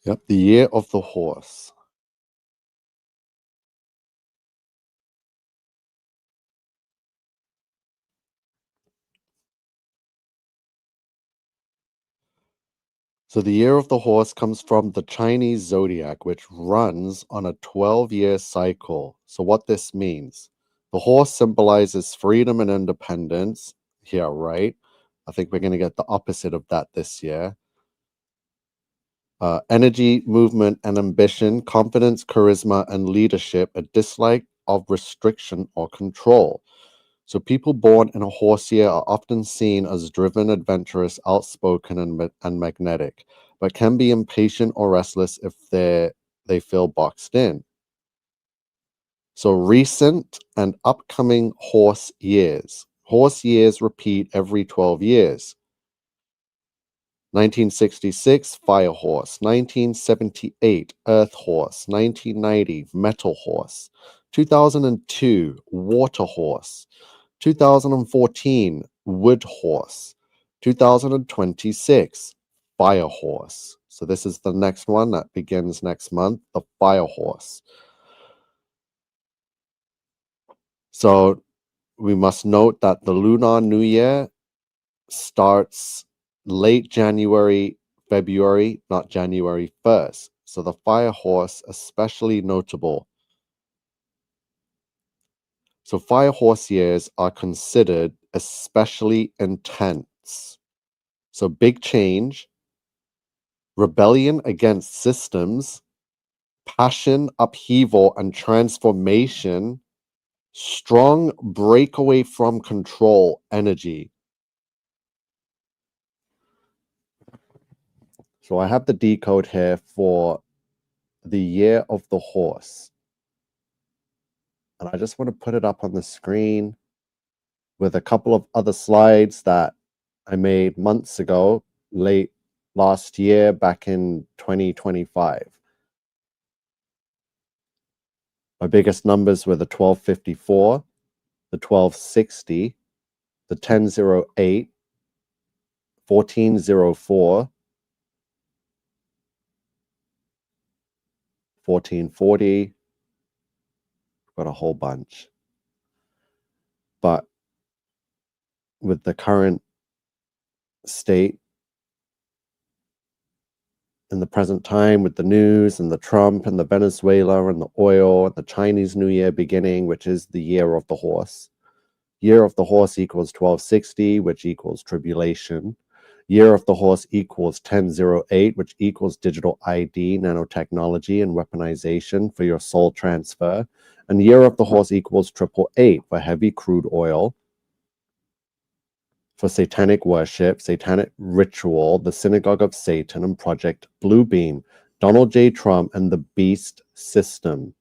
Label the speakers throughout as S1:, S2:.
S1: Yep, the year of the horse. So the year of the horse comes from the Chinese zodiac, which runs on a 12-year cycle. So what this means, the horse symbolizes freedom and independence. Yeah, right. I think we're going to get the opposite of that this year. Energy, movement, and ambition, confidence, charisma, and leadership, a dislike of restriction or control. So people born in a horse year are often seen as driven, adventurous, outspoken, and magnetic, but can be impatient or restless if they feel boxed in. So recent and upcoming horse years. Horse years repeat every 12 years. 1966, Fire Horse. 1978, Earth Horse. 1990, Metal Horse. 2002, Water Horse. 2014, Wood Horse. 2026, Fire Horse. So this is the next one that begins next month, the Fire Horse. So we must note that the Lunar New Year starts late January, February, not January 1st. So the Fire Horse, especially notable. So Fire Horse years are considered especially intense. So big change, rebellion against systems, passion, upheaval, and transformation, strong breakaway from control energy. So I have the decode here for the year of the horse. And I just want to put it up on the screen with a couple of other slides that I made months ago, late last year, back in 2025. My biggest numbers were the 1254, the 1260, the 1008, 1404, 1440. Got a whole bunch. But with the current state in the present time, with the news and the Trump and the Venezuela and the oil and the Chinese New Year beginning, which is the year of the horse. Year of the horse equals 1260, which equals tribulation. Year of the horse equals 1008, which equals digital ID, nanotechnology, and weaponization for your soul transfer. And year of the horse equals 888 for heavy crude oil, for satanic worship, satanic ritual, the Synagogue of Satan, and Project Bluebeam, Donald J. Trump, and the Beast System.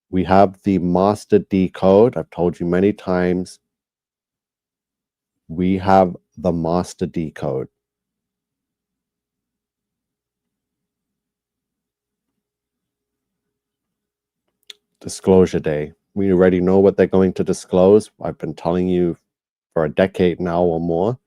S1: We have the master decode. I've told you many times. We have the master decode. Disclosure Day. We already know what they're going to disclose. I've been telling you for a decade now or more.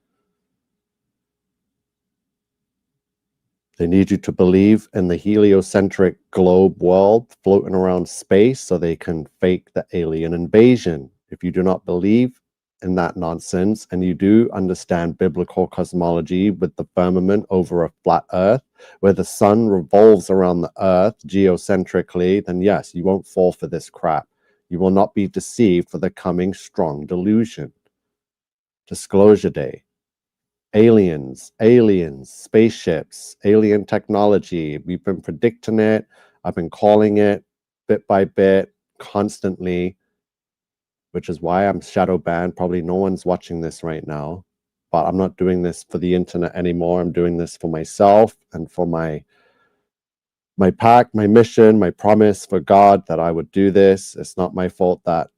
S1: They need you to believe in the heliocentric globe world floating around space so they can fake the alien invasion. If you do not believe in that nonsense and you do understand biblical cosmology with the firmament over a flat earth where the sun revolves around the earth geocentrically, then yes, you won't fall for this crap. You will not be deceived for the coming strong delusion. Disclosure Day. Aliens, spaceships, alien technology. We've been predicting it. I've been calling it bit by bit, constantly, which is why I'm shadow banned. Probably no one's watching this right now, but I'm not doing this for the internet anymore. I'm doing this for myself and for my pact, my mission, my promise for God that I would do this. It's not my fault that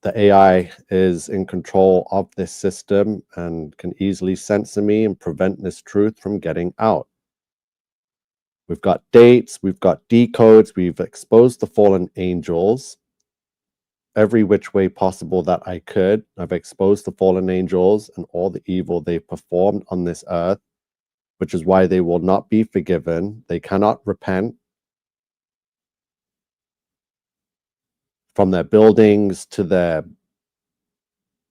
S1: the AI is in control of this system and can easily censor me and prevent this truth from getting out. We've got dates, we've got decodes, we've exposed the fallen angels every which way possible that I could. I've exposed the fallen angels and all the evil they've performed on this earth. which is why they will not be forgiven. They cannot repent from their buildings to their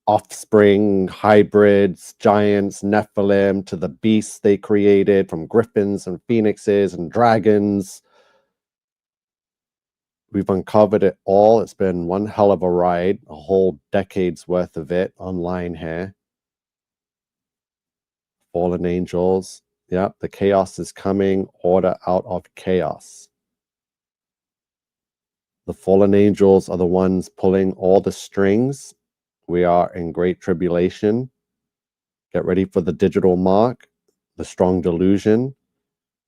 S1: offspring, hybrids, giants, Nephilim, to the beasts they created, from griffins and phoenixes and dragons. We've uncovered it all. It's been one hell of a ride, a whole decade's worth of it online here. Fallen angels. Yep, the chaos is coming. Order out of chaos. The fallen angels are the ones pulling all the strings. We are in great tribulation. Get ready for the digital mark, the strong delusion,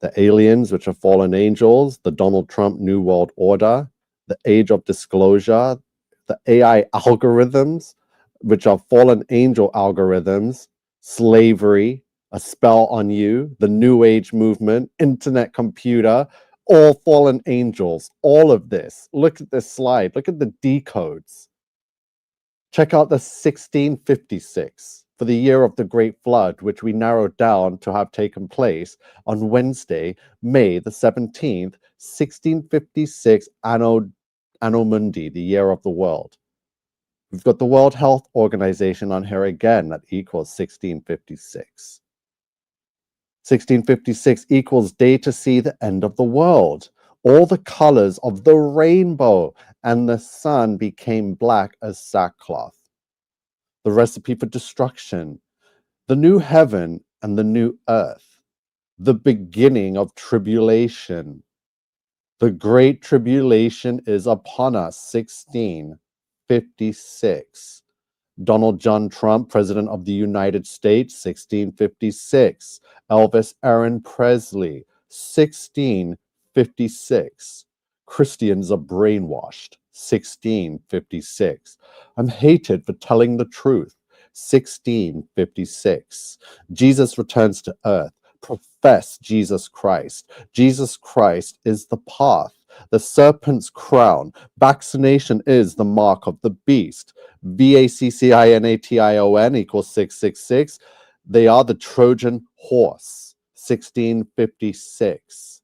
S1: the aliens, which are fallen angels, the Donald Trump New World Order, the age of disclosure, the AI algorithms, which are fallen angel algorithms, slavery, a spell on you, the New Age movement, internet computer, all fallen angels, all of this. Look at this slide. Look at the decodes. Check out the 1656 for the year of the Great Flood, which we narrowed down to have taken place on Wednesday, May the 17th, 1656, Anno Mundi, the year of the world. We've got the World Health Organization on here again, that equals 1656. 1656 equals day to see the end of the world. All the colors of the rainbow, and the sun became black as sackcloth. The recipe for destruction, the new heaven and the new earth, the beginning of tribulation. The great tribulation is upon us, 1656. Donald John Trump, President of the United States, 1656. Elvis Aaron Presley, 1656. Christians are brainwashed, 1656. I'm hated for telling the truth, 1656. Jesus returns to earth. Profess Jesus Christ. Jesus Christ is the path, the serpent's crown. Vaccination is the mark of the beast. VACCINATION equals 666. They are the Trojan horse, 1656.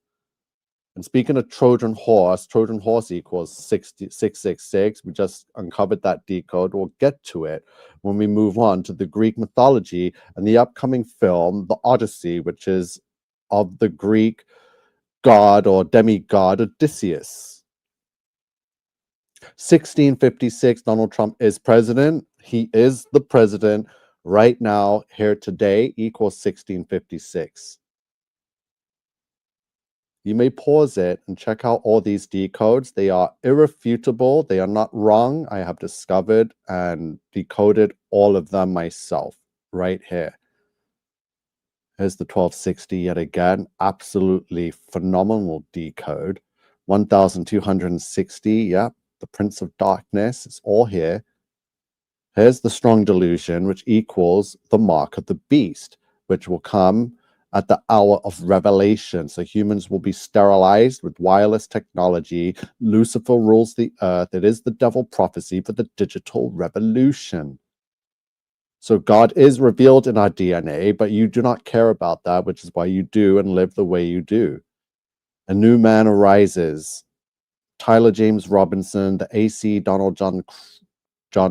S1: And speaking of Trojan horse equals 666. We just uncovered that decode. We'll get to it when we move on to the Greek mythology and the upcoming film, The Odyssey, which is of the Greek god or demigod Odysseus. 1656, Donald Trump is president. He is the president right now, here today, equals 1656. You may pause it and check out all these decodes. They are irrefutable. They are not wrong. I have discovered and decoded all of them myself right here. Here's the 1260 yet again. Absolutely phenomenal decode. 1260, yep. The Prince of Darkness, it's all here. Here's the strong delusion, which equals the mark of the beast, which will come at the hour of revelation. So humans will be sterilized with wireless technology. Lucifer rules the earth. It is the devil prophecy for the digital revolution. So God is revealed in our DNA, but you do not care about that, which is why you do and live the way you do. A new man arises. Tyler James Robinson, the AC Donald John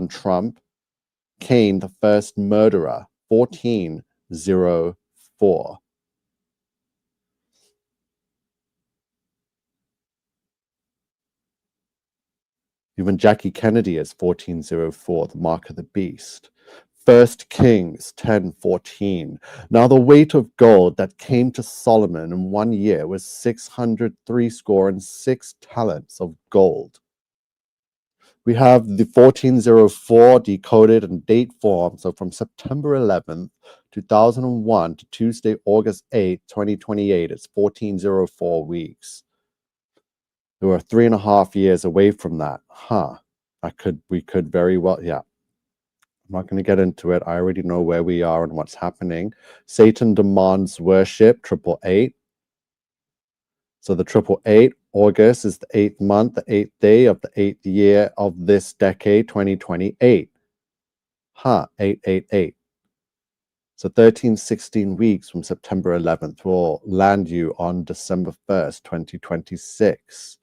S1: Trump, Cain, the first murderer, 1404. Even Jackie Kennedy is 1404, the mark of the beast. First Kings 10:14. Now the weight of gold that came to Solomon in 1 year was 606 talents of gold. We have the 1404 decoded in date form. So from September 11th, 2001 to Tuesday, August 8th, 2028, it's 1404 weeks. We are 3.5 years away from that. We could very well, yeah. I'm not going to get into it. I already know where we are and what's happening. Satan demands worship, 888. So the 888, August is the 8th month, the 8th day of the 8th year of this decade, 2028. 888. So 13, 16 weeks from September 11th will land you on December 1st, 2026.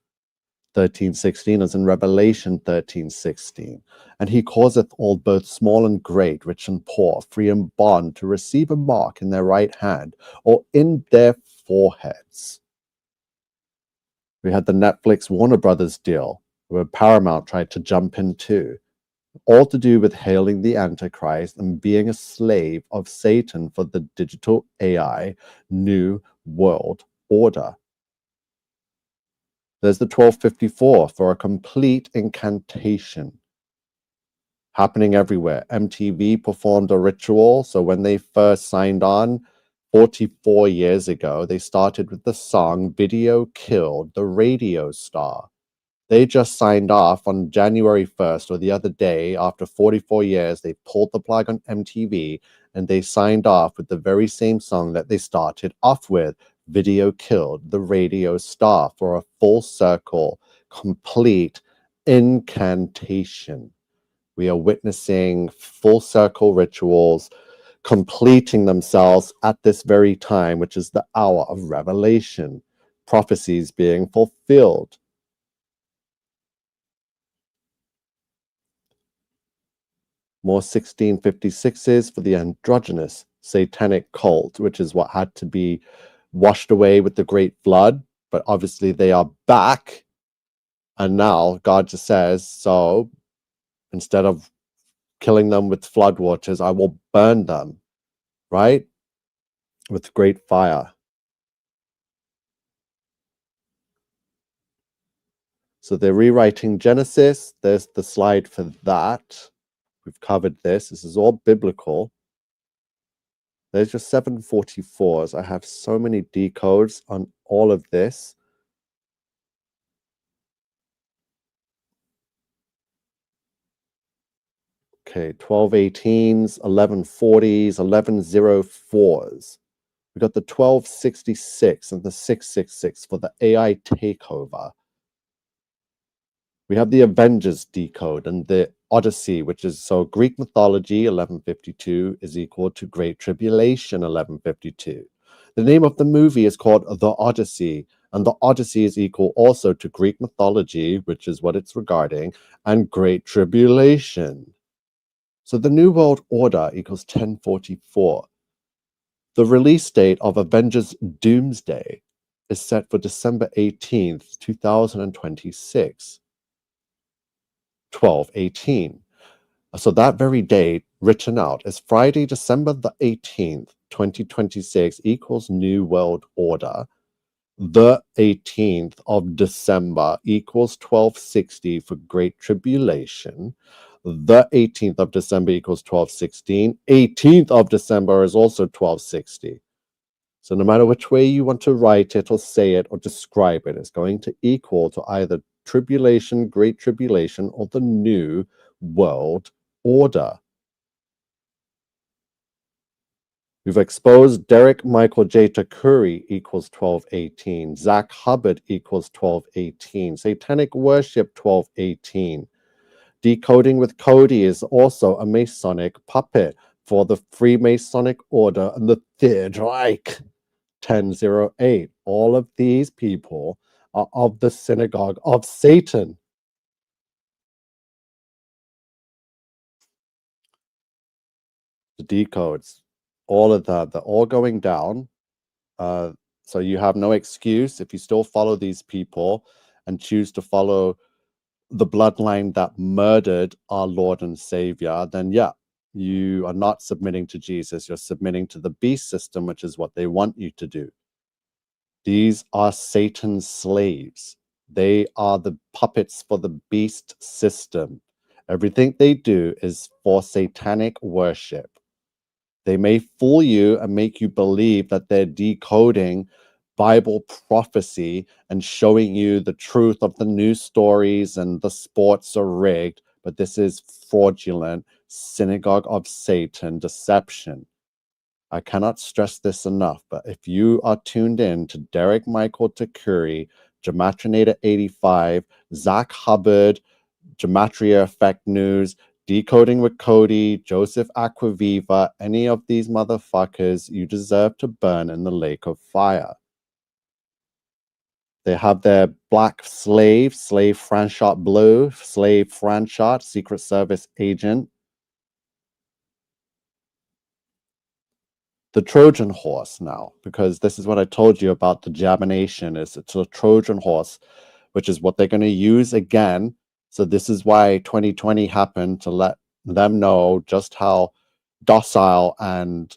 S1: 13:16 is in Revelation 13:16. And he causeth all, both small and great, rich and poor, free and bond, to receive a mark in their right hand or in their foreheads. We had the Netflix Warner Brothers deal where Paramount tried to jump in too. All to do with hailing the Antichrist and being a slave of Satan for the digital AI New World Order. There's the 1254 for a complete incantation happening everywhere. MTV performed a ritual. So when they first signed on 44 years ago, they started with the song Video Killed the Radio Star. They just signed off on January 1st, or the other day, after 44 years, they pulled the plug on MTV and they signed off with the very same song that they started off with, Video Killed the Radio Star, for a full circle, complete incantation. We are witnessing full circle rituals completing themselves at this very time, which is the hour of revelation, prophecies being fulfilled. More 1656s for the androgynous satanic cult, which is what had to be washed away with the great flood. But obviously they are back. And now God just says, so instead of killing them with floodwaters, I will burn them, right? With great fire. So they're rewriting Genesis. There's the slide for that. We've covered this. This is all biblical. There's your 744s. I have so many decodes on all of this. Okay, 1218s, 1140s, 1104s. We got the 1266 and the 666 for the AI takeover. We have the Avengers decode and the Odyssey, which is so Greek mythology 1152 is equal to Great Tribulation 1152. The name of the movie is called The Odyssey, and the Odyssey is equal also to Greek mythology, which is what it's regarding, and Great Tribulation. So the New World Order equals 1044. The release date of Avengers Doomsday is set for December 18th, 2026. 1218. So that very date written out is Friday, December the 18th, 2026 equals New World Order. The 18th of December equals 1260 for Great Tribulation. The 18th of December equals 1216. 18th of December is also 1260. So no matter which way you want to write it or say it or describe it, it's going to equal to either tribulation, Great Tribulation, or the New World Order. We've exposed Derek Michael J. Takuri equals 1218. Zach Hubbard equals 1218. Satanic Worship 1218. Decoding with Cody is also a Masonic puppet for the Freemasonic Order and the Third Reich. 1008. All of these people are of the synagogue of Satan. The decodes, all of that, they're all going down. So you have no excuse if you still follow these people and choose to follow the bloodline that murdered our Lord and Savior, then yeah, you are not submitting to Jesus. You're submitting to the beast system, which is what they want you to do. These are Satan's slaves. They are the puppets for the beast system. Everything they do is for satanic worship. They may fool you and make you believe that they're decoding Bible prophecy and showing you the truth of the news stories and the sports are rigged, but this is fraudulent synagogue of Satan deception. I cannot stress this enough, but if you are tuned in to Derek Michael Takuri, Gematrinator 85, Zach Hubbard, Gematria Effect News, Decoding with Cody, Joseph Aquaviva, any of these motherfuckers, you deserve to burn in the lake of fire. They have their black slave Franchot Blue, slave Franchot, Secret Service agent. The Trojan horse now, because this is what I told you about the Jabination, is it's a Trojan horse, which is what they're going to use again. So this is why 2020 happened, to let them know just how docile and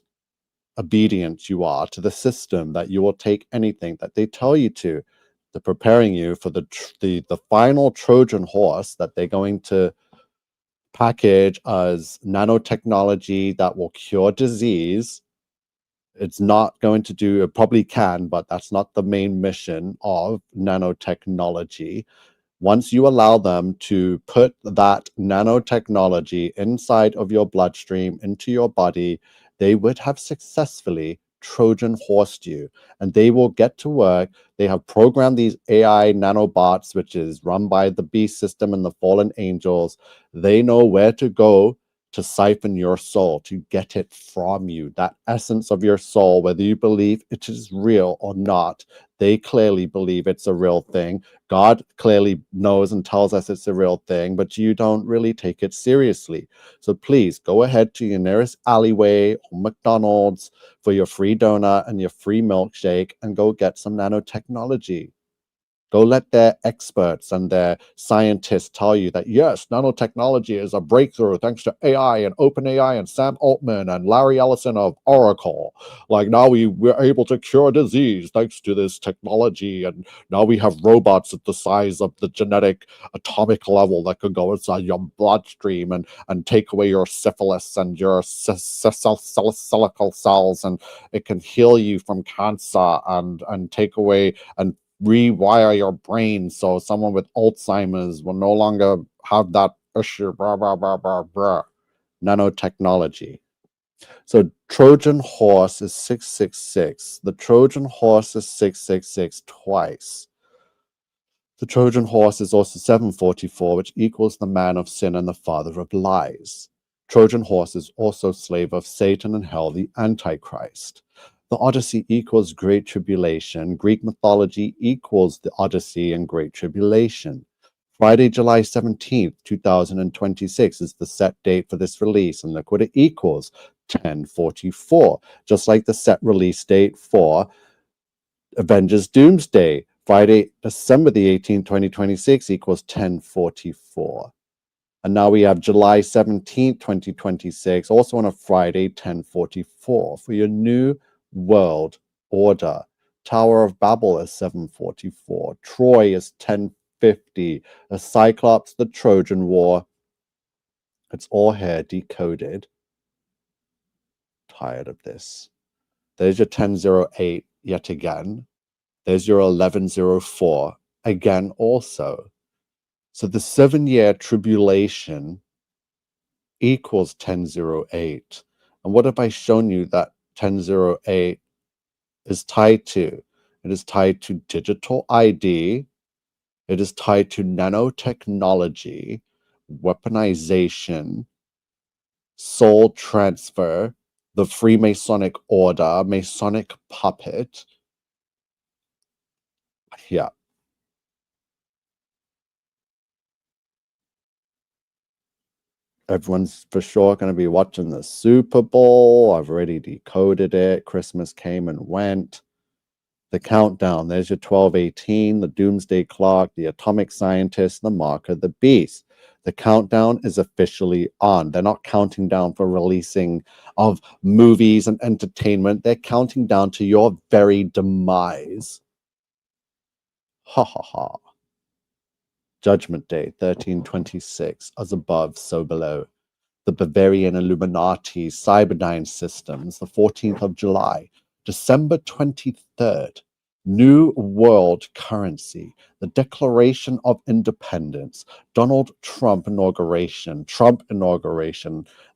S1: obedient you are to the system, that you will take anything that they tell you to. They're preparing you for the final Trojan horse that they're going to package as nanotechnology that will cure disease. It's not going to do, it probably can, but that's not the main mission of nanotechnology. Once you allow them to put that nanotechnology inside of your bloodstream, into your body, they would have successfully Trojan horsed you, and they will get to work. They have programmed these AI nanobots, which is run by the beast system and the fallen angels. They know where to go to siphon your soul, to get it from you, that essence of your soul, whether you believe it is real or not. They clearly believe it's a real thing. God clearly knows and tells us it's a real thing, but you don't really take it seriously. So please go ahead to your nearest alleyway or McDonald's for your free donut and your free milkshake and go get some nanotechnology. Go let their experts and their scientists tell you that, yes, nanotechnology is a breakthrough thanks to AI and OpenAI and Sam Altman and Larry Ellison of Oracle. Like, now we're able to cure disease thanks to this technology. And now we have robots at the size of the genetic atomic level that could go inside your bloodstream and take away your syphilis and your silical cells. And it can heal you from cancer and take away and rewire your brain so someone with Alzheimer's will no longer have that issue. Blah, blah, blah, blah, blah. Nanotechnology. So Trojan horse is 666. The Trojan horse is 666 twice. The Trojan horse is also 744, which equals the man of sin and the father of lies. Trojan horse is also slave of Satan and hell, the Antichrist. The Odyssey equals Great Tribulation. Greek mythology equals the Odyssey and Great Tribulation. Friday, July 17th, 2026 is the set date for this release, and look what it equals, 1044, just like the set release date for Avengers Doomsday. Friday, December the 18th, 2026 equals 1044. And now we have July 17th, 2026, also on a Friday, 1044, for your new world order. Tower of Babel is 744. Troy is 1050. A Cyclops, the Trojan War. It's all here decoded. Tired of this. There's your 1008 yet again. There's your 1104 again also. So the 7-year tribulation equals 1008. And what have I shown you that 1008 is tied to? It is tied to digital ID. It is tied to nanotechnology, weaponization, soul transfer, the Freemasonic order, Masonic puppet. Yeah. Everyone's for sure going to be watching the Super Bowl. I've already decoded it. Christmas came and went. The countdown, there's your 1218, the doomsday clock, the atomic scientist, the mark of the beast. The countdown is officially on. They're not counting down for releasing of movies and entertainment. They're counting down to your very demise. Ha ha ha. Judgment Day, 1326, as above, so below. The Bavarian Illuminati Cyberdyne Systems, the 14th of July, December 23rd, New World Currency, the Declaration of Independence, Donald Trump inauguration,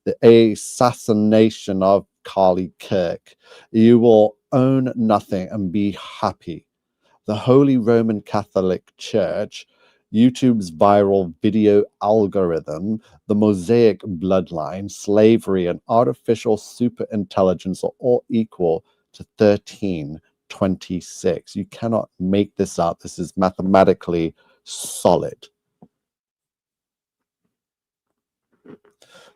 S1: the assassination of Charlie Kirk. You will own nothing and be happy. The Holy Roman Catholic Church YouTube's viral video algorithm, the mosaic bloodline, slavery, and artificial superintelligence are all equal to 1326. You cannot make this up. This is mathematically solid.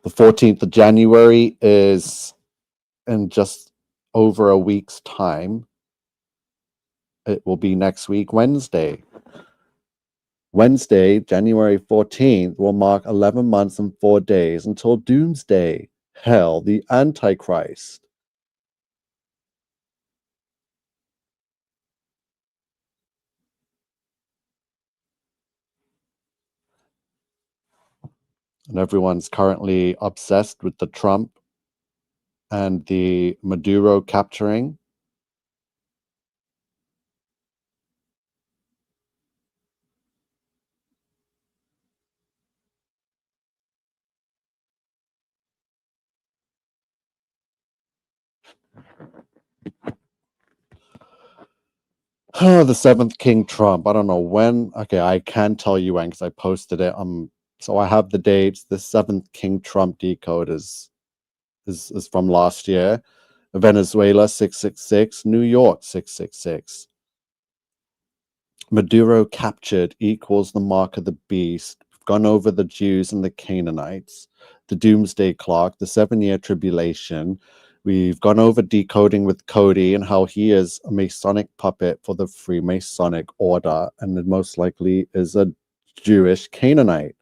S1: The 14th of January is in just over a week's time. It will be next week, Wednesday. Wednesday, January 14th, will mark 11 months and 4 days until Doomsday. Hell, the Antichrist. And everyone's currently obsessed with the Trump and the Maduro capturing. The seventh King Trump. I don't know when. Okay, I can tell you when because I posted it. So I have the dates. The seventh King Trump decode is from last year. Venezuela 666, New York 666. Maduro captured equals the mark of the beast. We've gone over the Jews and the Canaanites, the doomsday clock, the 7-year tribulation. We've gone over decoding with Cody and how he is a Masonic puppet for the Freemasonic order and most likely is a Jewish Canaanite.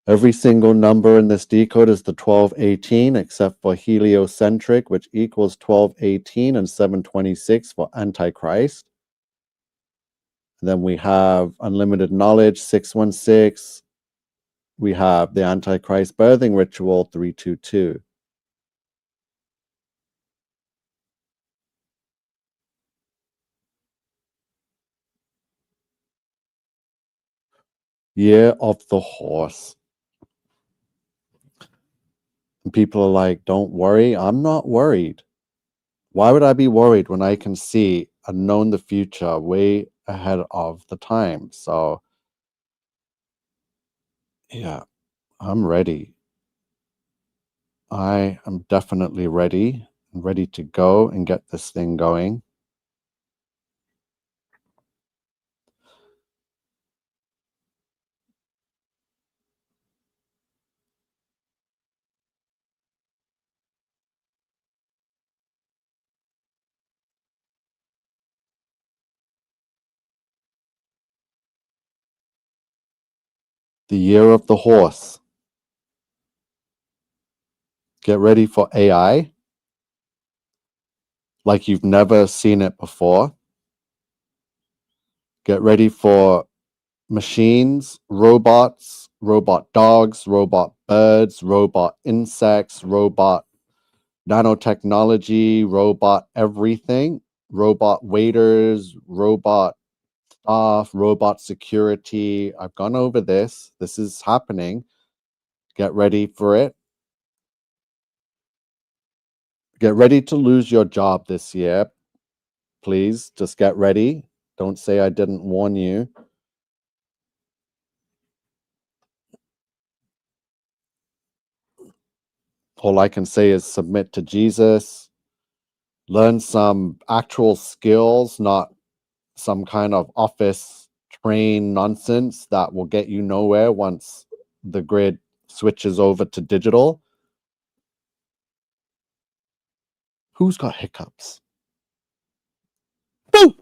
S1: Every single number in this decode is the 1218, except for heliocentric, which equals 1218 and 726 for Antichrist. And then we have unlimited knowledge, 616. We have the Antichrist birthing ritual, 322. Year of the horse. And people are like, don't worry. I'm not worried. Why would I be worried when I can see and know the future way ahead of the time? So, yeah, I'm ready. I am definitely ready and ready to go and get this thing going. The year of the horse. Get ready for AI like you've never seen it before. Get ready for machines, robots, robot dogs, robot birds, robot insects, robot nanotechnology, robot everything, robot waiters, robot staff, robot security. I've gone over this. This is happening. Get ready for it. Get ready to lose your job this year. Please just get ready. Don't say I didn't warn you. All I can say is submit to Jesus, learn some actual skills, not some kind of office train nonsense that will get you nowhere once the grid switches over to digital. Who's got hiccups? Boo!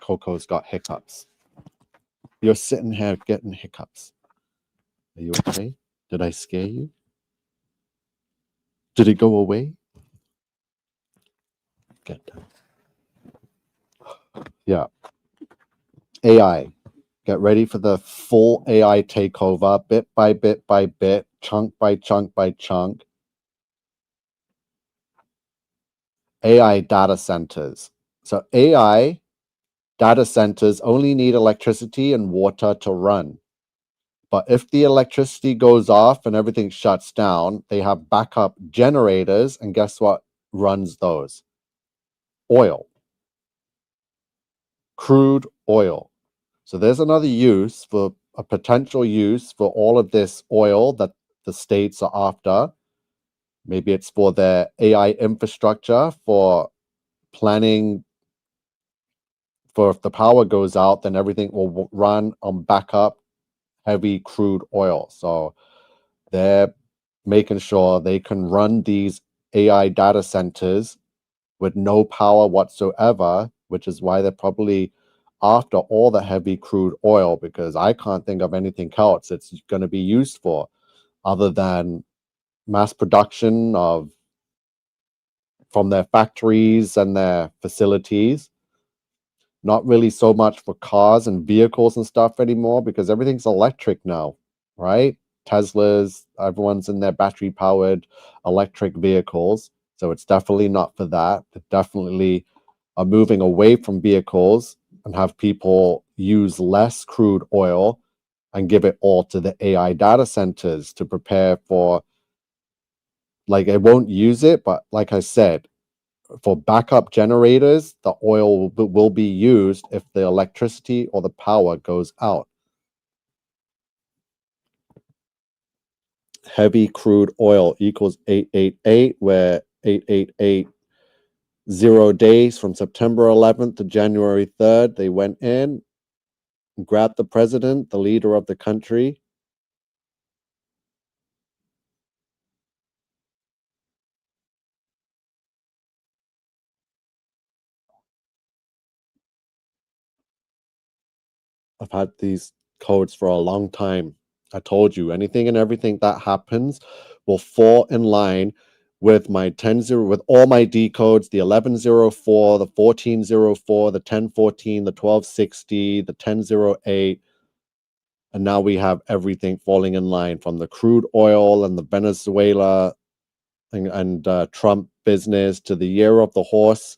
S1: Coco's got hiccups. You're sitting here getting hiccups. Are you okay? Did I scare you? Did it go away? Get down. Yeah. AI. Get ready for the full AI takeover, bit by bit by bit. chunk by chunk by chunk, AI data centers. So AI data centers only need electricity and water to run. But if the electricity goes off and everything shuts down, they have backup generators. And guess what runs those? Oil, crude oil. So there's another use for a potential use for all of this oil that the states are after. Maybe it's for their AI infrastructure, for planning for if the power goes out, then everything will run on backup heavy crude oil. So they're making sure they can run these AI data centers with no power whatsoever, which is why they're probably after all the heavy crude oil, because I can't think of anything else it's going to be used for other than mass production of from their factories and their facilities. Not really so much for cars and vehicles and stuff anymore because everything's electric now, right? Teslas, everyone's in their battery powered electric vehicles. So it's definitely not for that. They definitely are moving away from vehicles and have people use less crude oil and give it all to the AI data centers to prepare for, like, it won't use it, but like I said, for backup generators, the oil will be used if the electricity or the power goes out. Heavy crude oil equals 888, where 888 0 days from September 11th to January 3rd, they went in, grabbed the president, the leader of the country. I've had these codes for a long time. I told you, anything and everything that happens will fall in line with my 10-0, with all my decodes, the 1104, the 1404, the 1014, the 1260, the 1008. And now we have everything falling in line from the crude oil and the Venezuela and Trump business to the year of the horse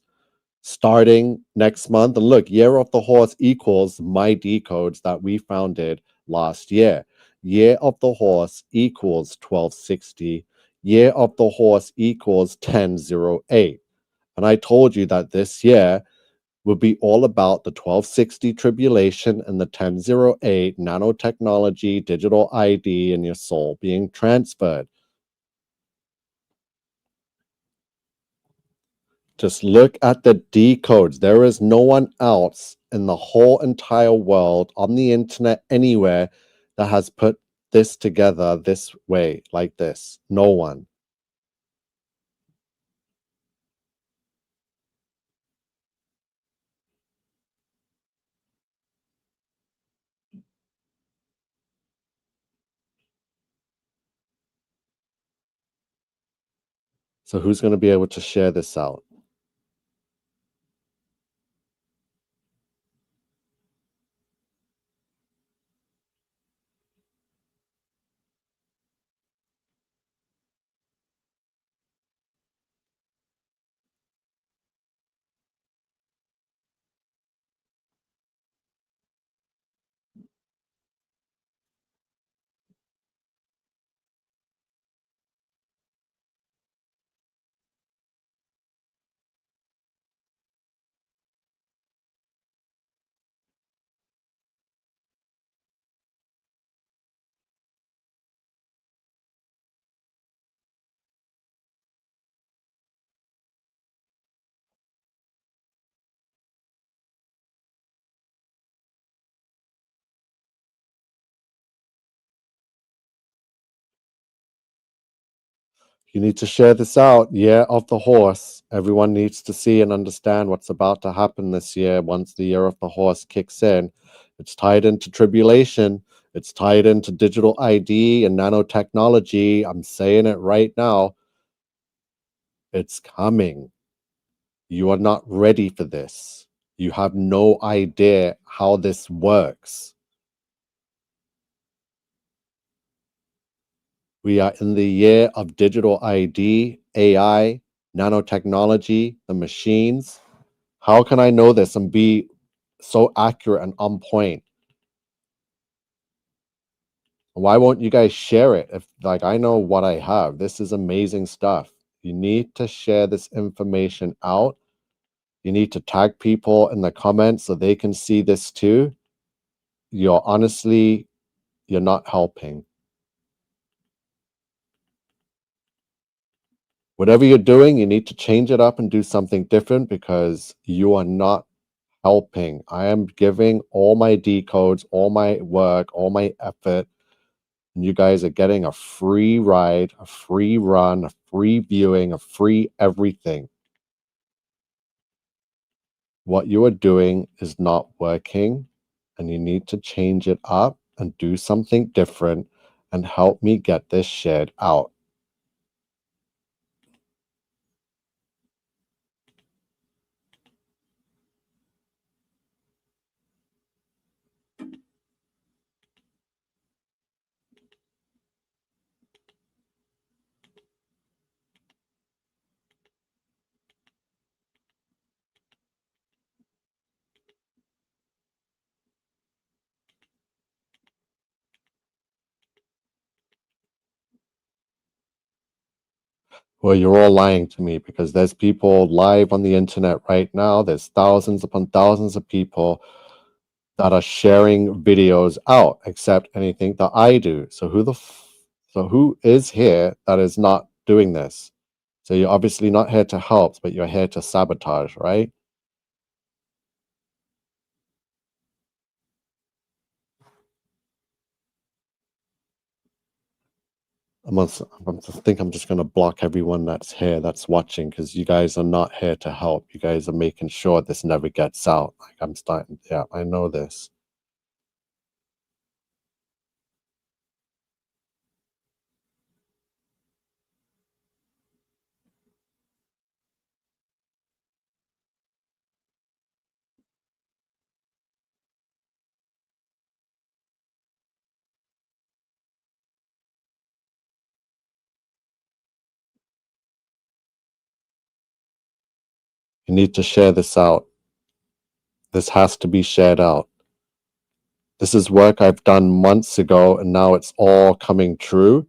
S1: starting next month. And look, year of the horse equals my decodes that we founded last year. Year of the horse equals 1260. Year of the horse equals 1008. And I told you that this year will be all about the 1260 tribulation and the 1008 nanotechnology, digital ID, and your soul being transferred. Just look at the decodes. There is no one else in the whole entire world on the internet anywhere that has put this together this way, like this. No one. So who's going to be able to share this out? You need to share this out. Year of the horse. Everyone needs to see and understand what's about to happen this year once the year of the horse kicks in. It's tied into tribulation. It's tied into digital ID and nanotechnology. I'm saying it right now. It's coming. You are not ready for this. You have no idea how this works. We are in the year of digital ID, AI, nanotechnology, the machines. How can I know this and be so accurate and on point? Why won't you guys share it? If like I know what I have, this is amazing stuff. You need to share this information out. You need to tag people in the comments so they can see this too. You're honestly, you're not helping. Whatever you're doing, you need to change it up and do something different because you are not helping. I am giving all my decodes, all my work, all my effort, and you guys are getting a free ride, a free run, a free viewing, a free everything. What you are doing is not working, and you need to change it up and do something different and help me get this shared out. Well, you're all lying to me because there's people live on the internet right now. There's thousands upon thousands of people that are sharing videos out, except anything that I do. So who is here that is not doing this? So you're obviously not here to help, but you're here to sabotage, right? I'm just going to block everyone that's here that's watching because you guys are not here to help. You guys are making sure this never gets out. Like I'm starting, yeah, I know this. You need to share this out. This has to be shared out. This is work I've done months ago, and now it's all coming true.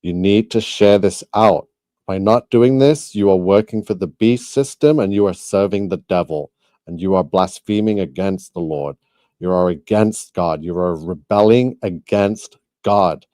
S1: You need to share this out. By not doing this, you are working for the beast system and you are serving the devil and you are blaspheming against the Lord. You are against God. You are rebelling against God.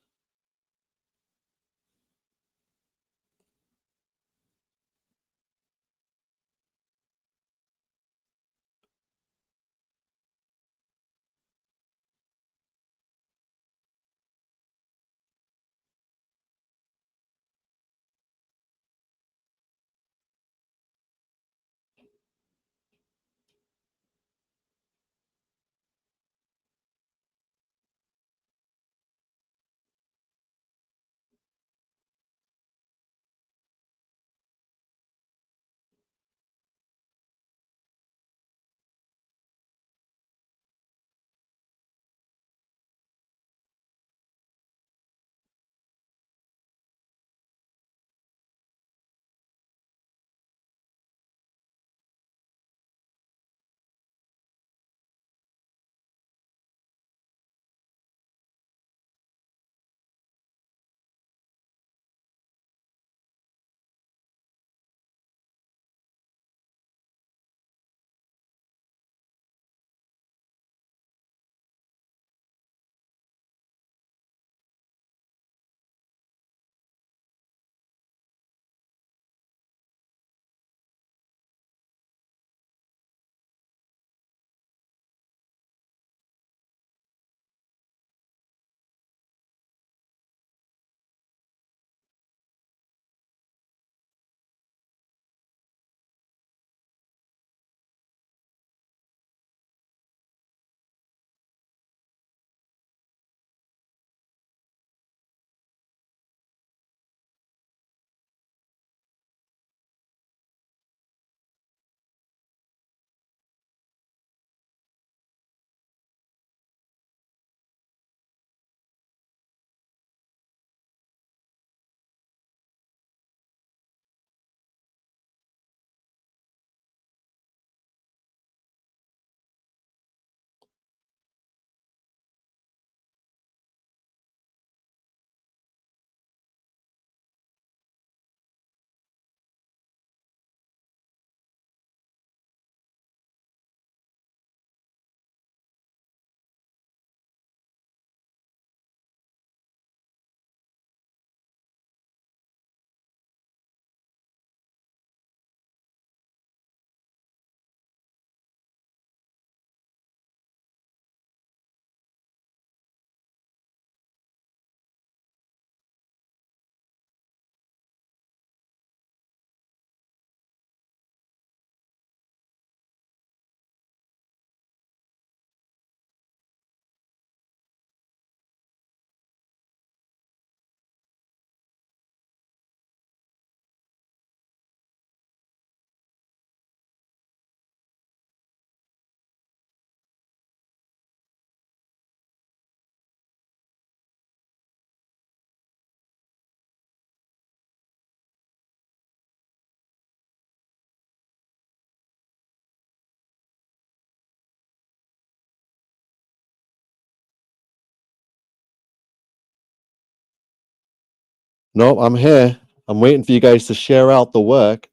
S1: No, I'm here. I'm waiting for you guys to share out the work.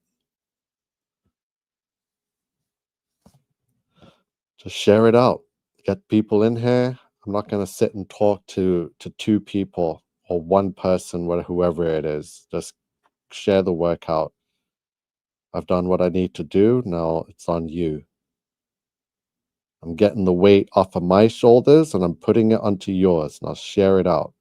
S1: Just share it out. Get people in here. I'm not going to sit and talk to two people or one person, whoever it is. Just share the work out. I've done what I need to do. Now it's on you. I'm getting the weight off of my shoulders and I'm putting it onto yours. Now share it out.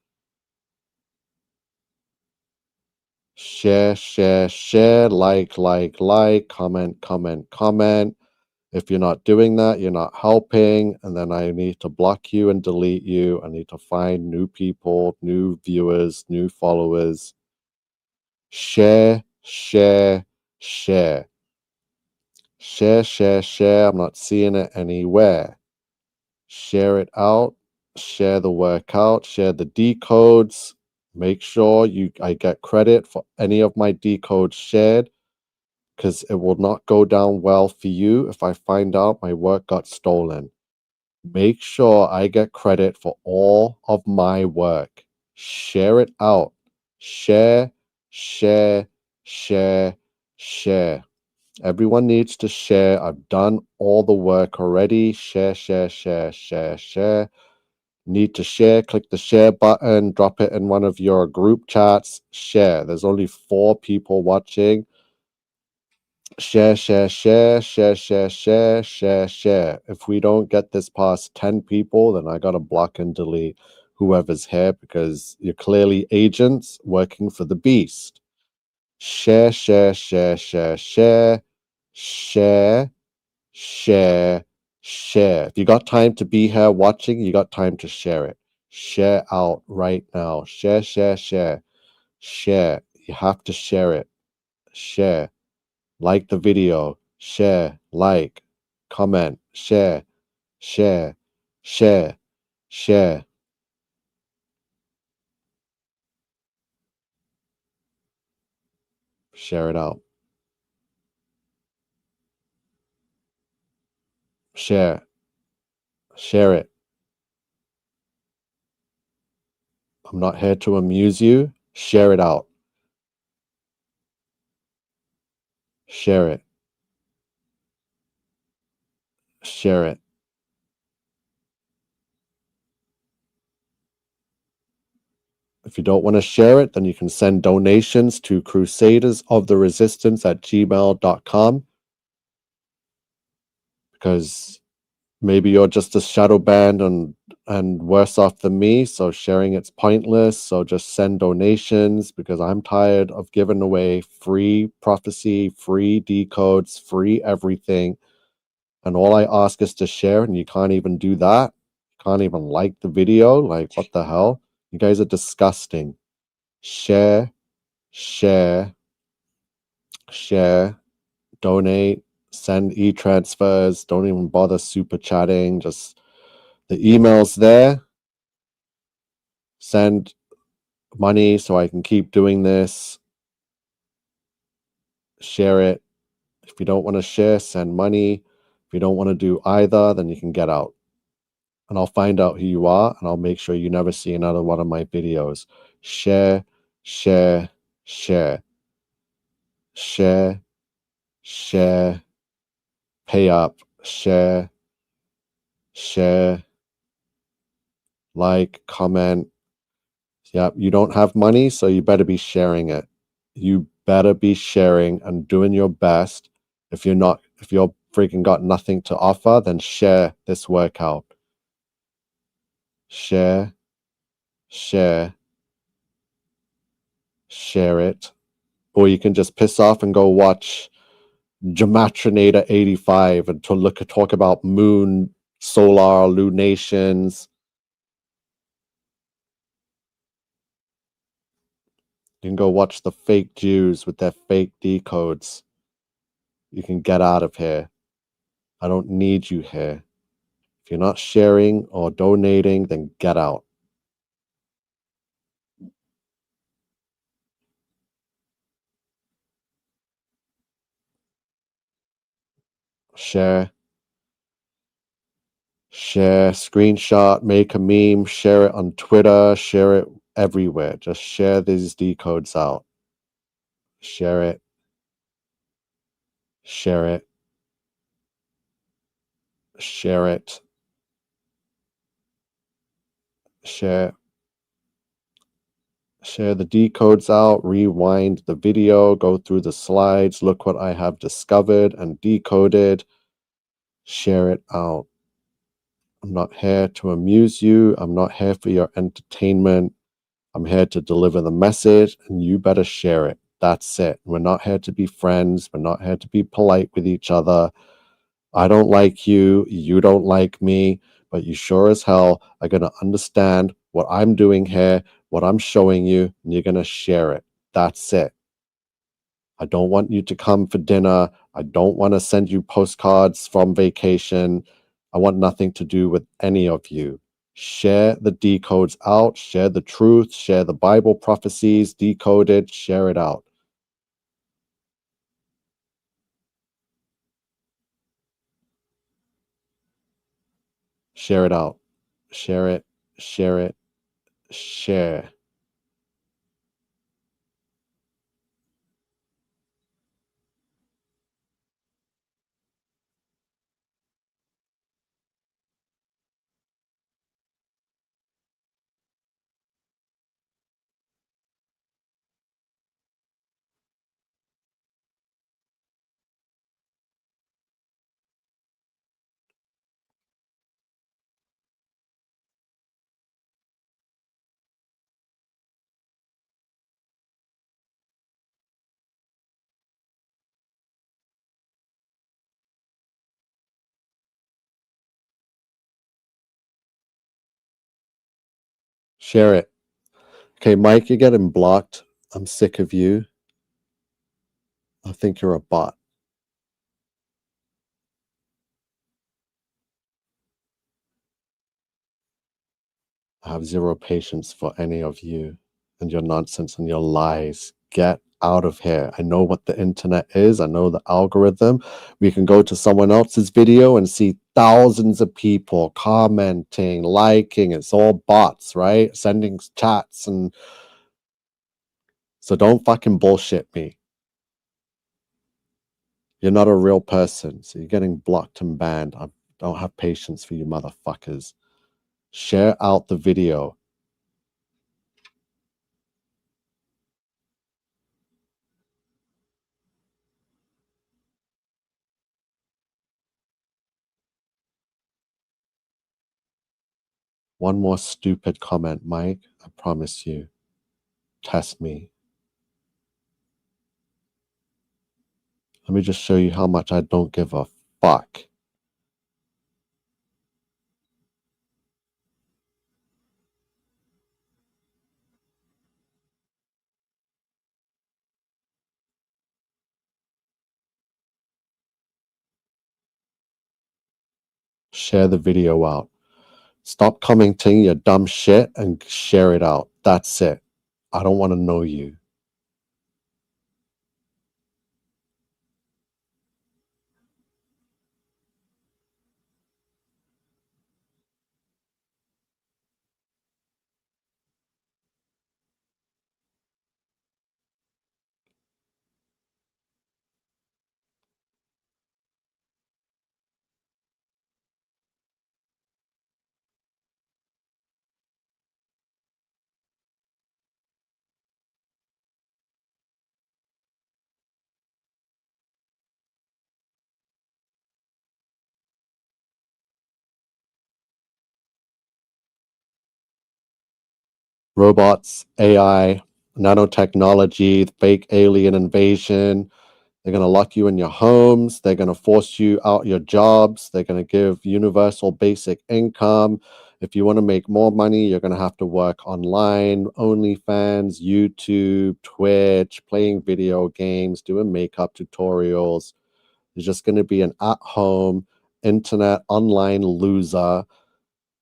S1: Share, share, share, like, comment, comment, comment. If you're not doing that, you're not helping. And then I need to block you and delete you. I need to find new people, new viewers, new followers. Share, share, share. Share, share, share. I'm not seeing it anywhere. Share it out. Share the workout. Share the decodes. Make sure I get credit for any of my decodes shared, because it will not go down well for you if I find out my work got stolen. Make sure I get credit for all of my work. Share it out. Share, share, share, share. Everyone needs to share. I've done all the work already. Share, share, share, share, share. Need to share, click the share button, drop it in one of your group chats. Share. There's only 4 people watching. Share, share, share, share, share, share, share, share. If we don't get this past 10 people, then I gotta block and delete whoever's here, because you're clearly agents working for the beast. Share, share, share, share, share, share, share, share. If you got time to be here watching, you got time to share it. Share out right now. Share, share, share, share. You have to share it. Share. Like the video, share, like, comment, share, share, share, share. Share it out. Share. Share it. I'm not here to amuse you. Share it out. Share it. Share it. If you don't want to share it, then you can send donations to crusadersoftheresistance@gmail.com, because maybe you're just a shadow band and worse off than me, so sharing it's pointless. So just send donations, because I'm tired of giving away free prophecy, free decodes, free everything, and all I ask is to share, and you can't even do that. You can't even like the video. Like, what the hell? You guys are disgusting. Share, share, share, donate, send e-transfers. Don't even bother super chatting. Just the email's there. Send money so I can keep doing this. Share it. If you don't want to share, send money. If you don't want to do either, then you can get out. And I'll find out who you are, and I'll make sure you never see another one of my videos. Share, share, share, share, share, pay up, share, share, like, comment. Yep, you don't have money, so you better be sharing it. You better be sharing and doing your best. If you're freaking got nothing to offer, then share this workout. Share, share, share it. Or you can just piss off and go watch Gematrinator 85 and to talk about moon, solar, lunations. You can go watch the fake Jews with their fake decodes. You can get out of here. I don't need you here. If you're not sharing or donating, then get out. Share, share, screenshot, make a meme, share it on Twitter, share it everywhere. Just share these decodes out. Share it. Share it. Share it. Share. Share the decodes out, rewind the video, go through the slides, look what I have discovered and decoded. Share it out. I'm not here to amuse you. I'm not here for your entertainment. I'm here to deliver the message, and you better share it. That's it. We're not here to be friends. We're not here to be polite with each other. I don't like you. You don't like me. But you sure as hell are going to understand what I'm doing here, what I'm showing you, and you're going to share it. That's it. I don't want you to come for dinner. I don't want to send you postcards from vacation. I want nothing to do with any of you. Share the decodes out, share the truth, share the Bible prophecies, decode it, share it out. Share it out. Share it, share it, share. Share it. Okay, Mike, you're getting blocked. I'm sick of you. I think you're a bot. I have zero patience for any of you and your nonsense and your lies. Get out of here. I know what the internet is. I know the algorithm. We can go to someone else's video and see thousands of people commenting, liking. It's all bots, right? Sending chats. And so don't fucking bullshit me. You're not a real person. So you're getting blocked and banned. I don't have patience for you motherfuckers. Share out the video. One more stupid comment, Mike. I promise you. Test me. Let me just show you how much I don't give a fuck. Share the video out. Stop commenting your dumb shit and share it out. That's it. I don't want to know you. Robots, AI, nanotechnology, fake alien invasion. They're going to lock you in your homes. They're going to force you out your jobs. They're going to give universal basic income. If you want to make more money, you're going to have to work online, OnlyFans, YouTube, Twitch, playing video games, doing makeup tutorials. You're just going to be an at-home, internet, online loser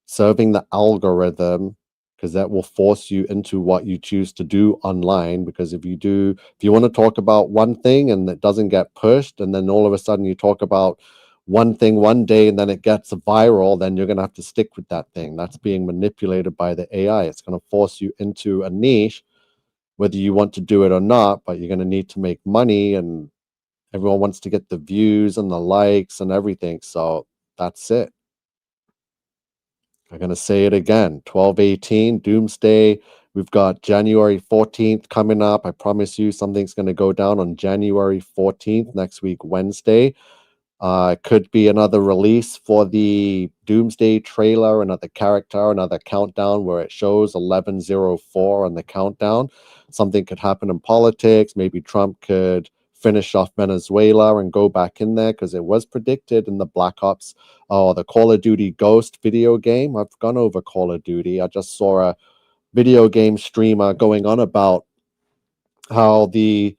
S1: serving the algorithm because that will force you into what you choose to do online. Because if you want to talk about one thing and it doesn't get pushed, and then all of a sudden you talk about one thing one day and then it gets viral, then you're going to have to stick with that thing. That's being manipulated by the AI. It's going to force you into a niche, whether you want to do it or not, but you're going to need to make money, and everyone wants to get the views and the likes and everything. So that's it. I'm going to say it again. 12/18, Doomsday. We've got January 14th coming up. I promise you something's going to go down on January 14th, next week, Wednesday. It could be another release for the Doomsday trailer, another character, another countdown where it shows 11:04 on the countdown. Something could happen in politics. Maybe Trump could finish off Venezuela and go back in there, because it was predicted in the Black Ops or the Call of Duty Ghost video game. I've gone over Call of Duty. I just saw a video game streamer going on about how the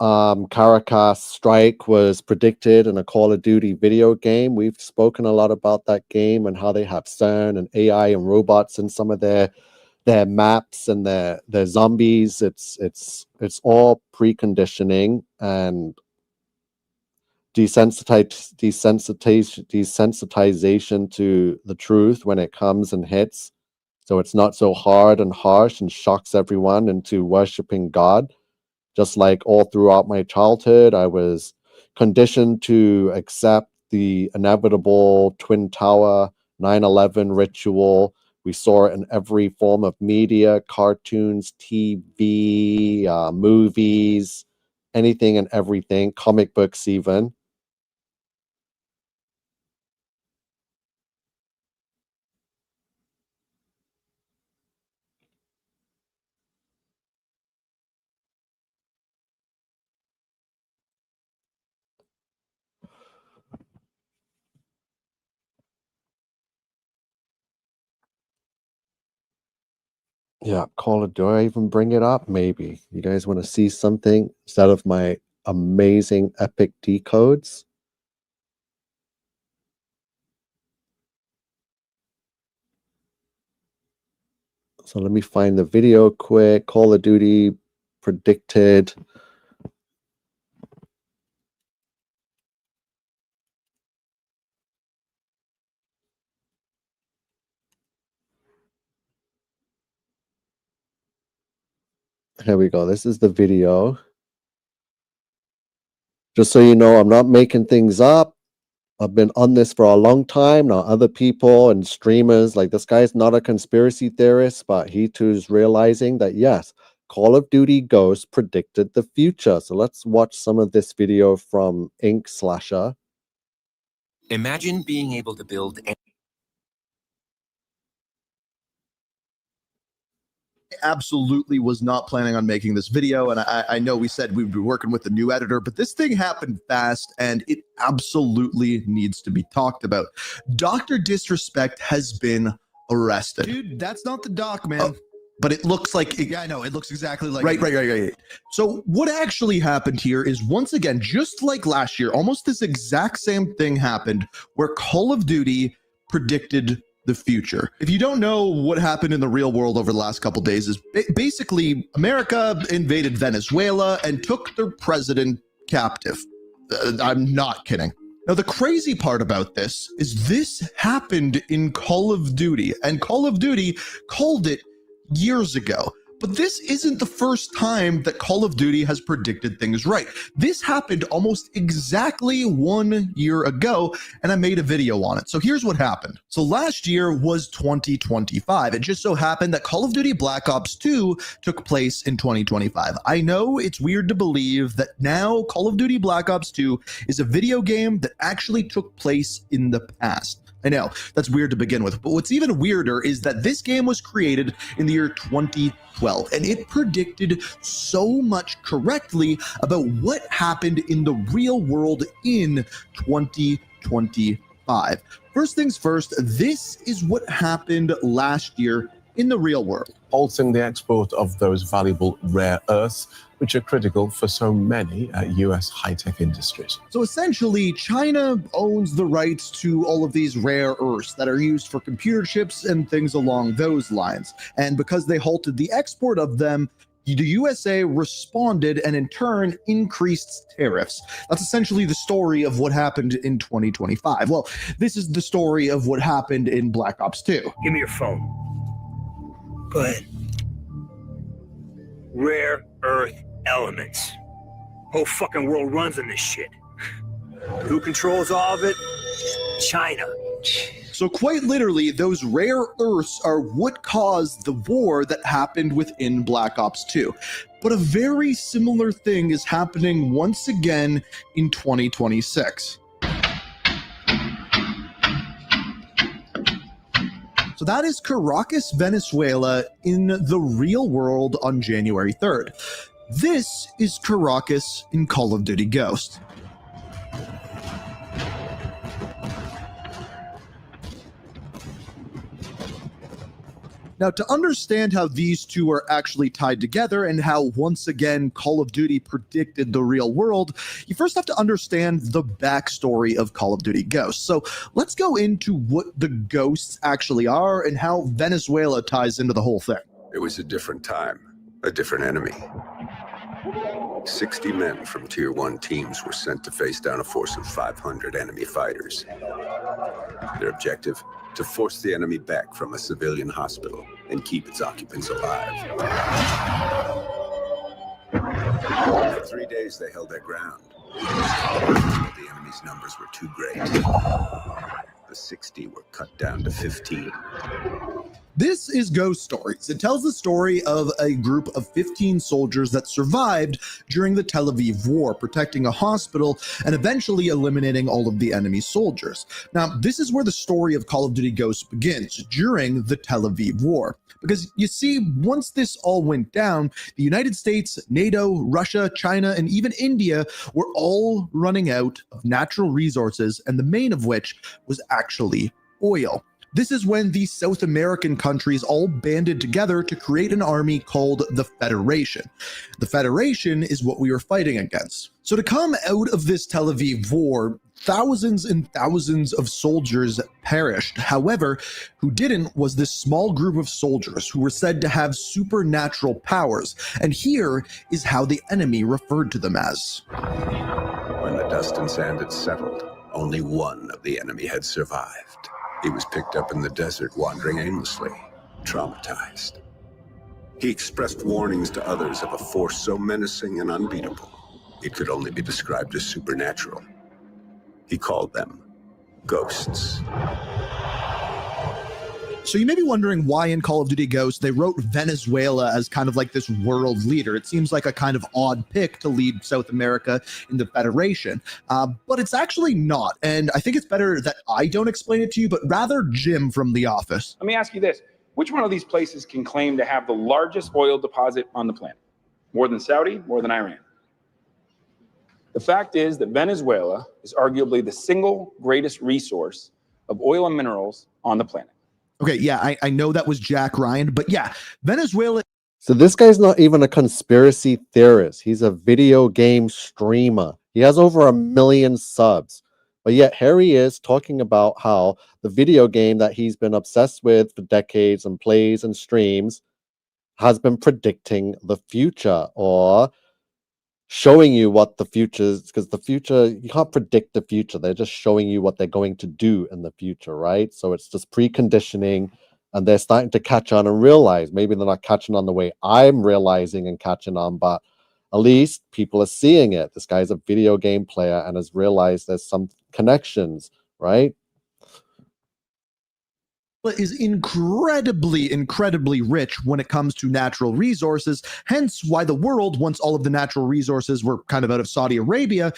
S1: Caracas strike was predicted in a Call of Duty video game. We've spoken a lot about that game and how they have CERN and AI and robots in some of their maps and their zombies. It's all preconditioning and desensitization to the truth when it comes and hits. So it's not so hard and harsh and shocks everyone into worshiping God. Just like all throughout my childhood, I was conditioned to accept the inevitable Twin Tower 9/11 ritual. We saw it in every form of media, cartoons, TV, movies, anything and everything, comic books even. Yeah, do I even bring it up? Maybe. You guys want to see something instead of my amazing epic decodes? So let me find the video quick. Call of Duty predicted. Here we go. This is the video. Just so you know, I'm not making things up. I've been on this for a long time. Now, other people and streamers, like this guy's not a conspiracy theorist, but he too is realizing that, yes, Call of Duty Ghost predicted the future. So let's watch some of this video from Ink Slasher.
S2: Imagine being able to build
S3: absolutely was not planning on making this video, and I know we said we'd be working with a new editor, but this thing happened fast and it absolutely needs to be talked about. Dr. Disrespect has been arrested.
S4: Dude, that's not the doc, man.
S3: But it looks like
S4: Yeah, I know. It looks exactly like
S3: right. So what actually happened here is, once again, just like last year, almost this exact same thing happened where Call of Duty predicted the future. If you don't know what happened in the real world over the last couple days, is basically America invaded Venezuela and took their president captive. I'm not kidding. Now, the crazy part about this is this happened in Call of Duty, and Call of Duty called it years ago. But this isn't the first time that Call of Duty has predicted things right. This happened almost exactly 1 year ago, and I made a video on it. So here's what happened. So last year was 2025. It just so happened that Call of Duty Black Ops 2 took place in 2025. I know it's weird to believe that now Call of Duty Black Ops 2 is a video game that actually took place in the past. I know, that's weird to begin with, but what's even weirder is that this game was created in the year 2012, and it predicted so much correctly about what happened in the real world in 2025. First things first, this is what happened last year in the real world.
S5: Halting the export of those valuable rare earths, which are critical for so many US high-tech industries.
S3: So essentially, China owns the rights to all of these rare earths that are used for computer chips and things along those lines. And because they halted the export of them, the USA responded and in turn increased tariffs. That's essentially the story of what happened in 2025. Well, this is the story of what happened in Black Ops 2.
S6: Give me your phone. Go ahead. Rare earth elements. Whole fucking world runs on this shit. Who controls all of it? China.
S3: So quite literally, those rare earths are what caused the war that happened within Black Ops 2. But a very similar thing is happening once again in 2026. So that is Caracas, Venezuela in the real world on January 3rd. This is Caracas in Call of Duty Ghost. Now, to understand how these two are actually tied together and how, once again, Call of Duty predicted the real world, you first have to understand the backstory of Call of Duty Ghosts. So let's go into what the Ghosts actually are and how Venezuela ties into the whole thing.
S7: It was a different time, a different enemy. 60 men from Tier 1 teams were sent to face down a force of 500 enemy fighters. Their objective? To force the enemy back from a civilian hospital and keep its occupants alive. For 3 days they held their ground. But the enemy's numbers were too great. The 60 were cut down to 15.
S3: This is Ghost Stories. It tells the story of a group of 15 soldiers that survived during the Tel Aviv War, protecting a hospital and eventually eliminating all of the enemy soldiers. Now, this is where the story of Call of Duty Ghosts begins, during the Tel Aviv War. Because you see, once this all went down, the United States, NATO, Russia, China, and even India were all running out of natural resources, and the main of which was actually oil. This is when the South American countries all banded together to create an army called the Federation. The Federation is what we were fighting against. So to come out of this Tel Aviv war, thousands and thousands of soldiers perished. However, who didn't was this small group of soldiers who were said to have supernatural powers. And here is how the enemy referred to them as.
S7: When the dust and sand had settled, only one of the enemy had survived. He was picked up in the desert, wandering aimlessly, traumatized. He expressed warnings to others of a force so menacing and unbeatable, it could only be described as supernatural. He called them ghosts.
S3: So you may be wondering why in Call of Duty Ghosts they wrote Venezuela as kind of like this world leader. It seems like a kind of odd pick to lead South America in the Federation, but it's actually not. And I think it's better that I don't explain it to you, but rather Jim from The Office.
S8: Let me ask you this. Which one of these places can claim to have the largest oil deposit on the planet? More than Saudi, more than Iran? The fact is that Venezuela is arguably the single greatest resource of oil and minerals on the planet.
S3: Okay, yeah, I know that was Jack Ryan, but yeah, Venezuela.
S1: So this guy's not even a conspiracy theorist. He's a video game streamer. He has over 1 million subs. But yet here he is talking about how the video game that he's been obsessed with for decades and plays and streams has been predicting the future, or showing you what the future is, because the future, you can't predict the future. They're just showing you what they're going to do in the future, right? So it's just preconditioning, and they're starting to catch on and realize. Maybe they're not catching on the way I'm realizing and catching on, but at least people are seeing it. This guy's a video game player and has realized there's some connections, right?
S3: Is incredibly rich when it comes to natural resources, hence why the world, once all of the natural resources were kind of out of Saudi Arabia,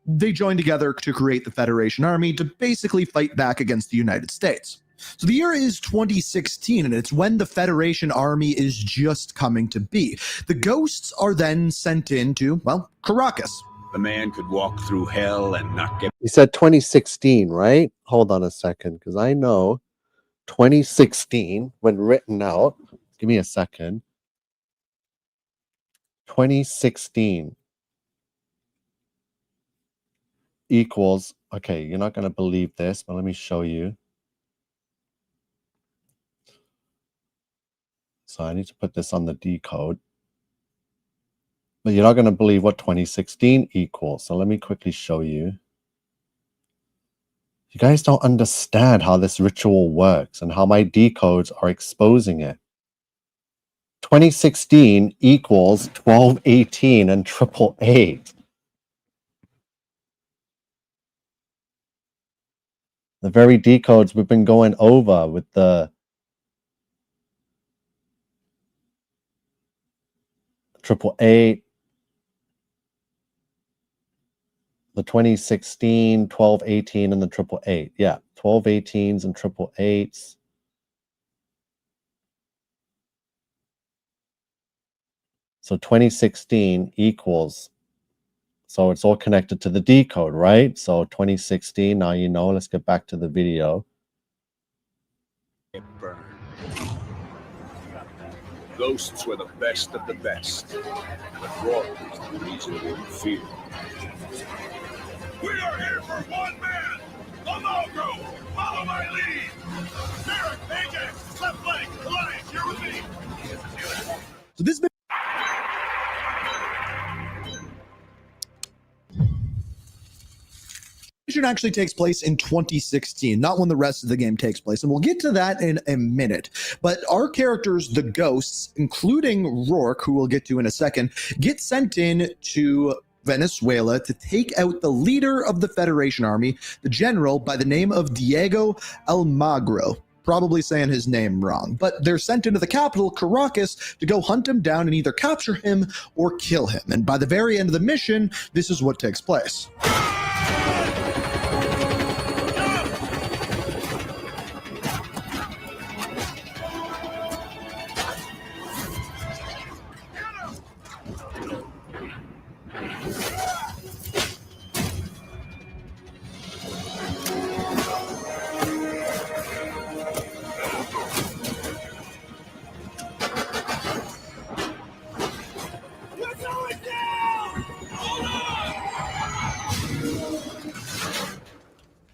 S3: they joined together to create the Federation Army to basically fight back against the United States. So the year is 2016, and it's when the Federation Army is just coming to be. The Ghosts are then sent into, well, Caracas.
S6: The man could walk through hell and not get...
S1: He said 2016, right? Hold on a second, because I know 2016, when written out, give me a second. 2016 equals, okay, you're not going to believe this, but let me show you. So I need to put this on the decode. But you're not going to believe what 2016 equals. So let me quickly show you. You guys don't understand how this ritual works and how my decodes are exposing it. 2016 equals 1218 and 888. The very decodes we've been going over with the 888, the 2016, 1218, and the 888. Yeah, 1218s and 888s. So 2016 equals, so it's all connected to the decode, right? So 2016, now you know, let's get back to the video.
S9: Ghosts were the best of the best, but Rourke was the reason we fear.
S10: We are here for one man, the Mogul. Follow my lead. Merrick, AJ, left flank, Alliance, you're with me.
S3: So this mission actually takes place in 2016, not when the rest of the game takes place. And we'll get to that in a minute. But our characters, the ghosts, including Rourke, who we'll get to in a second, get sent in to Venezuela to take out the leader of the Federation Army, the general by the name of Diego Almagro. Probably saying his name wrong, but they're sent into the capital, Caracas, to go hunt him down and either capture him or kill him. And by the very end of the mission, this is what takes place.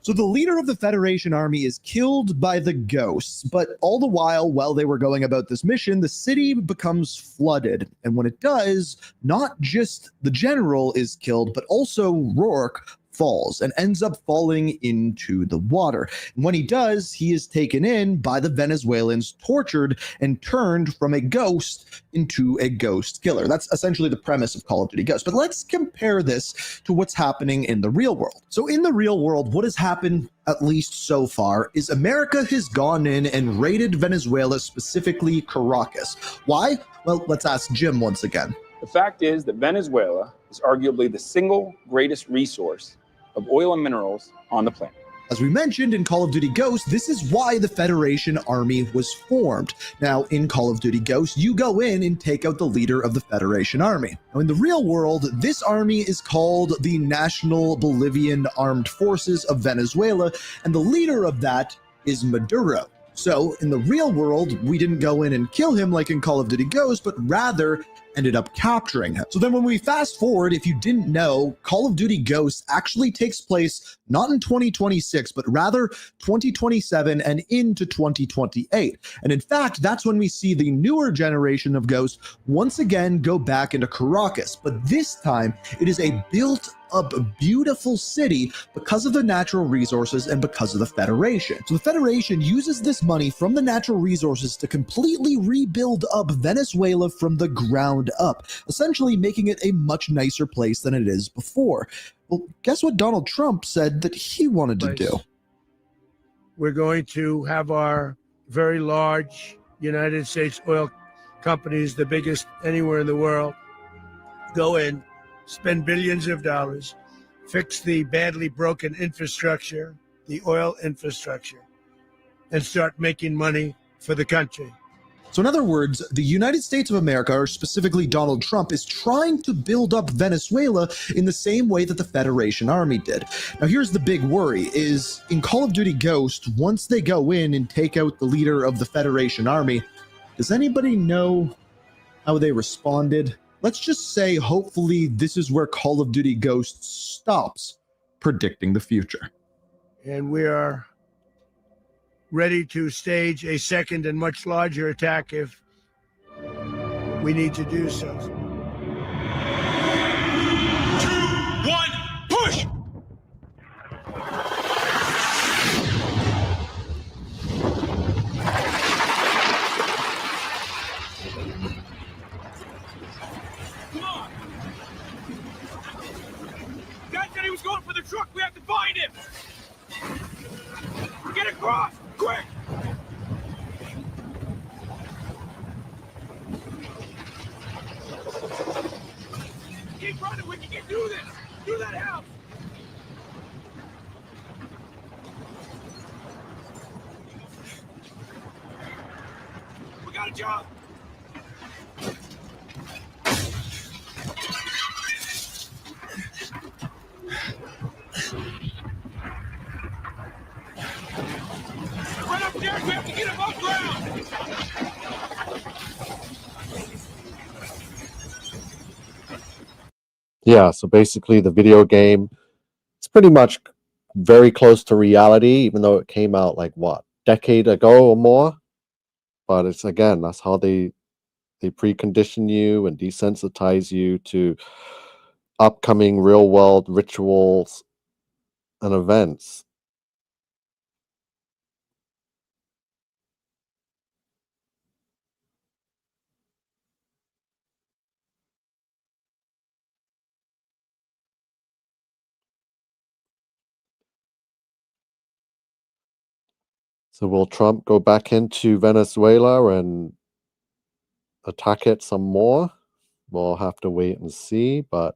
S3: So the leader of the Federation Army is killed by the ghosts, but all the while they were going about this mission, the city becomes flooded. And when it does, not just the general is killed, but also Rourke falls and ends up falling into the water. And when he does, he is taken in by the Venezuelans, tortured, and turned from a ghost into a ghost killer. That's essentially the premise of Call of Duty Ghosts. But let's compare this to what's happening in the real world. So in the real world, what has happened, at least so far, is America has gone in and raided Venezuela, specifically Caracas. Why? Well, let's ask Jim once again.
S8: The fact is that Venezuela is arguably the single greatest resource of oil and minerals on the planet.
S3: As we mentioned in Call of Duty Ghosts, this is why the Federation Army was formed. Now, in Call of Duty Ghosts, you go in and take out the leader of the Federation Army. Now, in the real world, this army is called the National Bolivian Armed Forces of Venezuela, and the leader of that is Maduro. So, in the real world, we didn't go in and kill him like in Call of Duty Ghosts, but rather ended up capturing him. So then when we fast forward, if you didn't know, Call of Duty Ghosts actually takes place not in 2026, but rather 2027 and into 2028. And in fact, that's when we see the newer generation of Ghosts once again go back into Caracas. But this time, it is a built-up beautiful city because of the natural resources and because of the Federation. So the Federation uses this money from the natural resources to completely rebuild up Venezuela from the ground up, essentially making it a much nicer place than it is before. Well, guess what Donald Trump said that he wanted to do?
S11: We're going to have our very large United States oil companies, the biggest anywhere in the world, go in, spend billions of dollars, fix the badly broken infrastructure, the oil infrastructure, and start making money for the country.
S3: So in other words, the United States of America, or specifically Donald Trump, is trying to build up Venezuela in the same way that the Federation Army did. Now here's the big worry, is in Call of Duty Ghost, once they go in and take out the leader of the Federation Army, does anybody know how they responded? Let's just say, hopefully, this is where Call of Duty Ghosts stops predicting the future.
S11: And we are ready to stage a second and much larger attack if we need to do so.
S10: was going for the truck. We have to find him. Get across, quick! Keep running, we can do this! Do that house! We gotta jump! Right upstairs, we have to get above ground!
S1: Yeah, so basically the video game, it's pretty much very close to reality, even though it came out like what, decade ago or more. But it's again, that's how they precondition you and desensitize you to upcoming real world rituals and events. So will Trump go back into Venezuela and attack it some more? We'll have to wait and see. But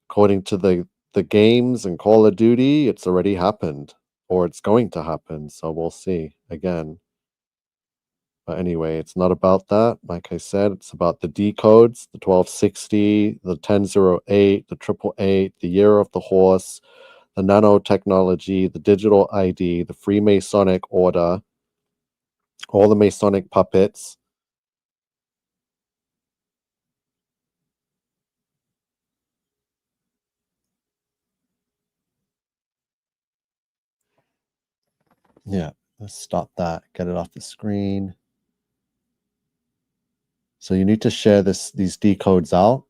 S1: according to the games and Call of Duty, it's already happened, or it's going to happen. So we'll see again. But anyway, it's not about that. Like I said, it's about the decodes, the 1260, the 1008, the 888, the year of the horse, the nanotechnology, the digital ID, the Freemasonic order, all the Masonic puppets. Yeah, let's stop that. Get it off the screen. So you need to share these decodes out.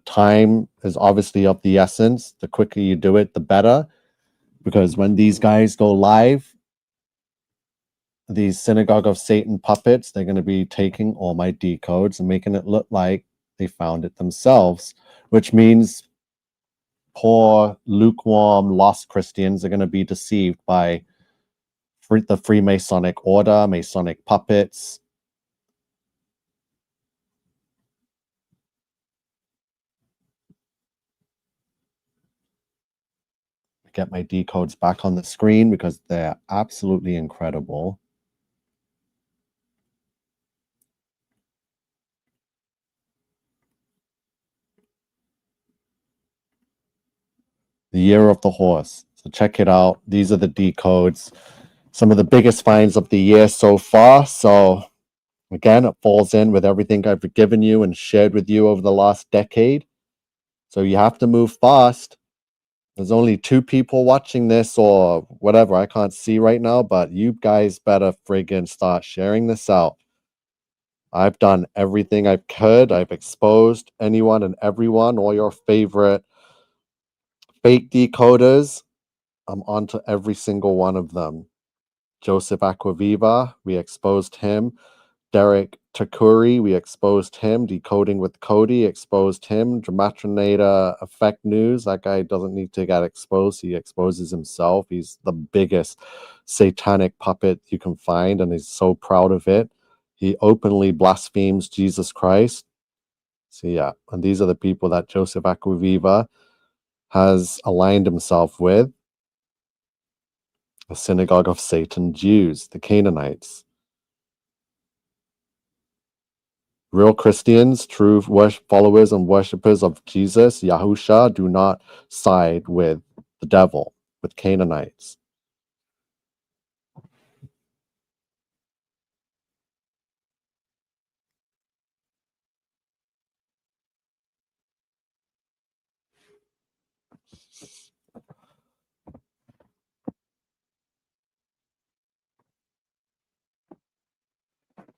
S1: Time is obviously of the essence. The quicker you do it, the better. Because when these guys go live, these Synagogue of Satan puppets, they're going to be taking all my decodes and making it look like they found it themselves, which means poor, lukewarm, lost Christians are going to be deceived by the Freemasonic order, Masonic puppets. Get my decodes back on the screen because they're absolutely incredible. The year of the horse. So check it out. These are the decodes. Some of the biggest finds of the year so far. So again, it falls in with everything I've given you and shared with you over the last decade. So you have to move fast. There's only 2 people watching this or whatever. I can't see right now, but you guys better friggin' start sharing this out. I've done everything I could. I've exposed anyone and everyone, all your favorite fake decoders. I'm onto every single one of them. Joseph Acquaviva, we exposed him. Derek Takuri, we exposed him. Decoding with Cody, exposed him. Dramatrinator Effect News, that guy doesn't need to get exposed. He exposes himself. He's the biggest satanic puppet you can find, and he's so proud of it. He openly blasphemes Jesus Christ. So yeah, and these are the people that Joseph Acquaviva has aligned himself with. The Synagogue of Satan Jews, the Canaanites. Real Christians, true followers and worshippers of Jesus, Yahusha, do not side with the devil, with Canaanites.